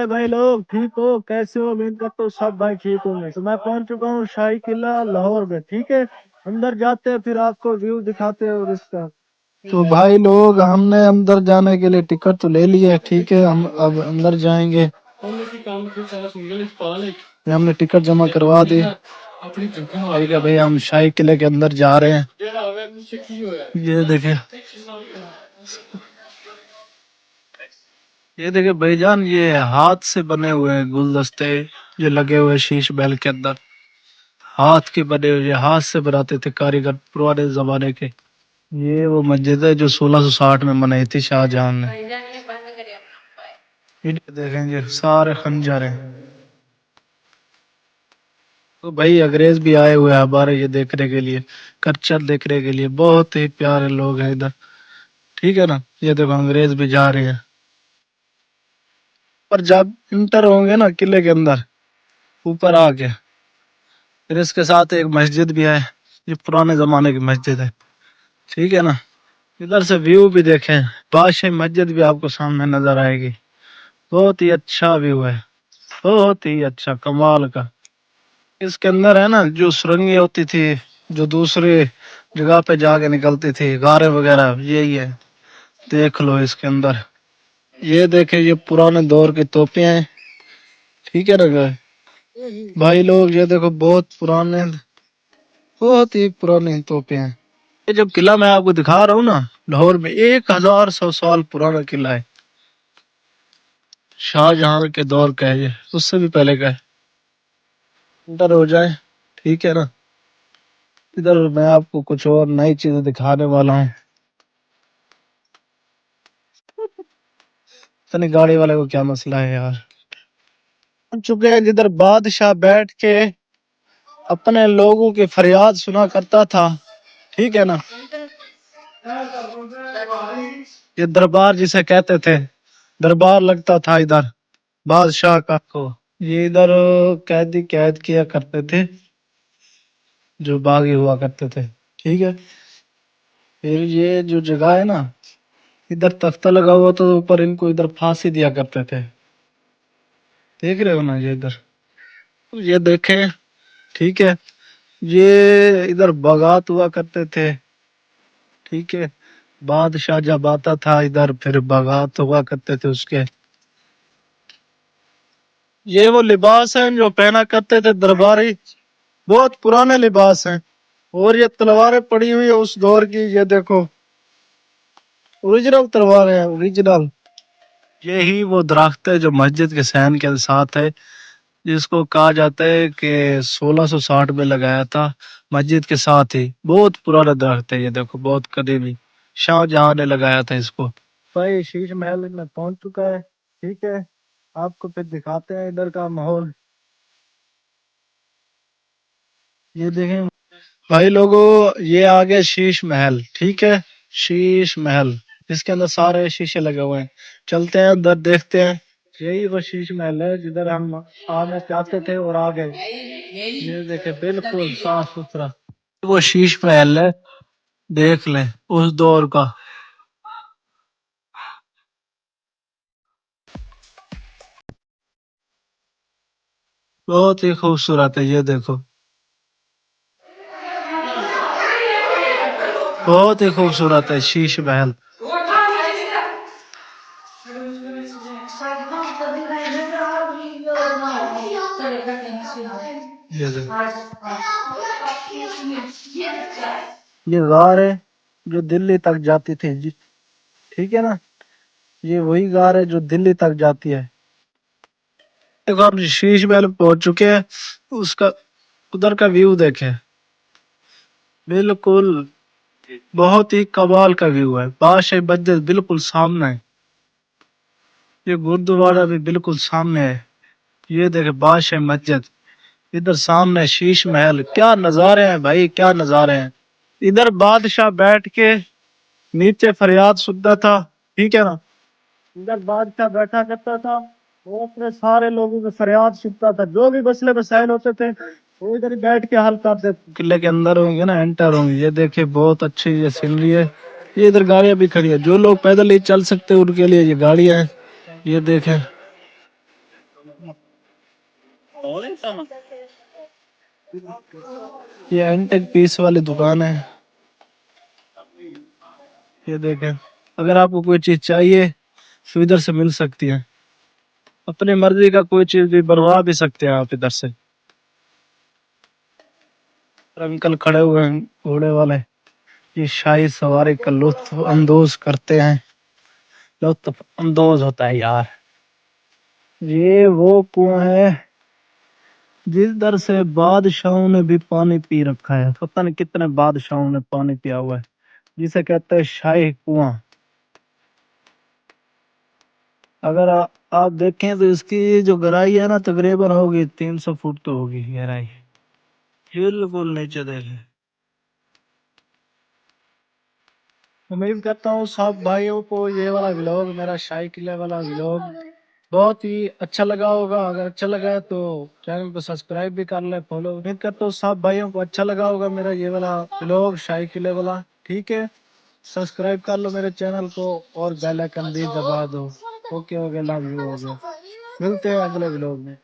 है भाई लोग? ठीक हो? कैसे हो? उम्मीद करता हूँ सब भाई ठीक होंगे। तो मैं पहुंच चुका हूँ शाही किला लाहौर में। ठीक है, अंदर जाते हैं फिर आपको व्यू दिखाते हैं और इसका। तो भाई लोग हमने अंदर जाने के लिए टिकट तो ले लिया है। ठीक है, हम अब अंदर जाएंगे। ये हमने टिकट जमा करवा दी। ठीक है भाई, हम शाही किले के अंदर जा रहे हैं। ये देखे, ये देखे भाईजान, ये हाथ से बने हुए हैं गुलदस्ते जो लगे हुए हैं शीश महल के अंदर। हाथ के बने हुए, हाथ से बनाते थे कारीगर पुराने जमाने के। ये वो मस्जिद है जो 1660 में बनाई थी शाहजहां ने। ये देखेंगे सारे खंजर हैं। तो भाई अंग्रेज भी आए हुए हैं हमारे ये देखने के लिए, कल्चर देखने के लिए। बहुत ही प्यारे लोग हैं इधर। ठीक है ना, ये देखो अंग्रेज भी जा रहे हैं। पर जब इंटर होंगे ना किले के अंदर ऊपर आके, फिर इसके साथ एक मस्जिद भी है। ये पुराने जमाने की मस्जिद है। ठीक है ना, इधर से व्यू भी देखें। बादशाही मस्जिद भी आपको सामने नजर आएगी। बहुत ही अच्छा व्यू है, बहुत ही अच्छा, कमाल का। इसके अंदर है ना जो सुरंगें होती थी, जो दूसरे जगह पे जाके निकलती थी, गारे वगैरह, यही है। देख लो इसके अंदर। ये देखे, ये पुराने दौर की तोपें हैं। ठीक है ना भाई लोग, ये देखो बहुत पुराने, बहुत ही पुरानी तोपें हैं। ये जो किला मैं आपको दिखा रहा हूँ ना लाहौर में, 1100 साल पुराना किला है। शाहजहां के दौर का है ये, उससे भी पहले का है। अंदर हो जाए। ठीक है ना, इधर मैं आपको कुछ और नई चीजें दिखाने वाला हूँ। तनी गाड़ी वाले को क्या मसला है यार। हम चुके हैं जिधर बादशाह बैठ के अपने लोगों की फरियाद सुना करता था। ठीक है ना, ये दरबार जिसे कहते थे, दरबार लगता था इधर बादशाह का को। ये इधर कैदी कैद किया करते थे जो बागी हुआ करते थे। ठीक है, फिर ये जो जगह है ना, इधर तख्ता लगा हुआ तो ऊपर इनको इधर फांसी दिया करते थे। देख रहे हो ना ये इधर, ये देखे। ठीक है, ये इधर बगात हुआ करते थे। ठीक है, बादशाह जब आता था इधर फिर बगात हुआ करते थे उसके। ये वो लिबास हैं जो पहना करते थे दरबारी, बहुत पुराने लिबास हैं। और ये तलवारें पड़ी हुई है उस दौर की, ये देखो ओरिजिनल तलवारें हैं, ओरिजिनल। यही वो दरख्त है जो मस्जिद के सहन के साथ है, जिसको कहा जाता है कि 1660 में लगाया था मस्जिद के साथ ही। बहुत पुराना दरख्त है ये, देखो बहुत कदीमी, शाहजहां ने लगाया था इसको। भाई शीश महल में पहुंच चुका है। ठीक है, आपको फिर दिखाते हैं इधर का माहौल। ये देखें भाई लोगों, ये आ गया शीश महल। ठीक है, शीश महल, इसके अंदर सारे शीशे लगे हुए हैं। चलते हैं अंदर, देखते हैं। यही वो शीश महल है जिधर हम आना चाहते थे और आ गए। ये देखे बिल्कुल साफ सुथरा, वो शीश महल है। देख लें उस दौर का। बहुत ही खूबसूरत है, ये देखो बहुत ही खूबसूरत है शीश महल। ये देखो, ये गार है जो दिल्ली तक जाती थी जी। ठीक है ना, ये वही गार है जो दिल्ली तक जाती है। देखो हम शीश महल पहुंच चुके हैं, उसका उधर का व्यू देखे। बिल्कुल बहुत ही कमाल का व्यू है। बादशाही मस्जिद बिल्कुल सामने है, ये गुरुद्वारा भी बिल्कुल सामने है। ये देखे बादशाही मस्जिद, इधर सामने शीश महल। क्या नजारे हैं भाई, क्या नजारे हैं। इधर बादशाह बैठ के नीचे फरियाद सुनता था। ठीक है ना, इधर बादशाह बैठा करता था, वो अपने सारे लोगों की फरियाद सुनता था। जो भी मसले मसाइल होते थे वो इधर ही बैठ के हल करते थे। किले के अंदर होंगे ना, एंटर होंगे। ये देखिए बहुत अच्छी ये सीनरी है। ये इधर गाड़ियां भी खड़ी है, जो लोग पैदल नहीं चल सकते उनके लिए ये गाड़ियां हैं। ये देखें, یہ اینٹک پیس والی دکان ہے. یہ دیکھیں اگر آپ کو کوئی چیز چاہیے تو ادھر سے مل سکتی ہے. اپنی مرضی کا کوئی چیز بھی بنوا بھی سکتے ہیں آپ ادھر سے. انکل کھڑے ہوئے ہیں گھوڑے والے. یہ شاہی سواری کا لطف اندوز کرتے ہیں. لطف اندوز ہوتا ہے یار. یہ وہ کنواں ہے جس در سے بادشاہوں نے بھی پانی پی رکھا ہے. پتہ نہیں کتنے بادشاہوں نے پانی پیا ہوا ہے. جسے کہتے ہیں شاہی کنواں. اگر آپ دیکھیں تو اس کی جو گہرائی ہے نا تقریباً ہوگی 300 فٹ تو ہوگی گہرائی. بالکل نیچے دیکھیں. امید کرتا ہوں سب بھائیوں کو یہ والا ولاگ میرا شاہی قلعے والا ولاگ بہت ہی اچھا لگا ہوگا. اگر اچھا لگا تو چینل کو سبسکرائب بھی کر لیں فالو. امید کرتا ہوں سب بھائیوں کو اچھا لگا ہوگا میرا یہ والا ولاگ شاہی قلعے والا. ٹھیک ہے سبسکرائب کر لو میرے چینل کو اور بیل آئکن بھی دبا دو. Okay okay love you. ہو گیا ملتے ہیں اگلے ولاگ میں.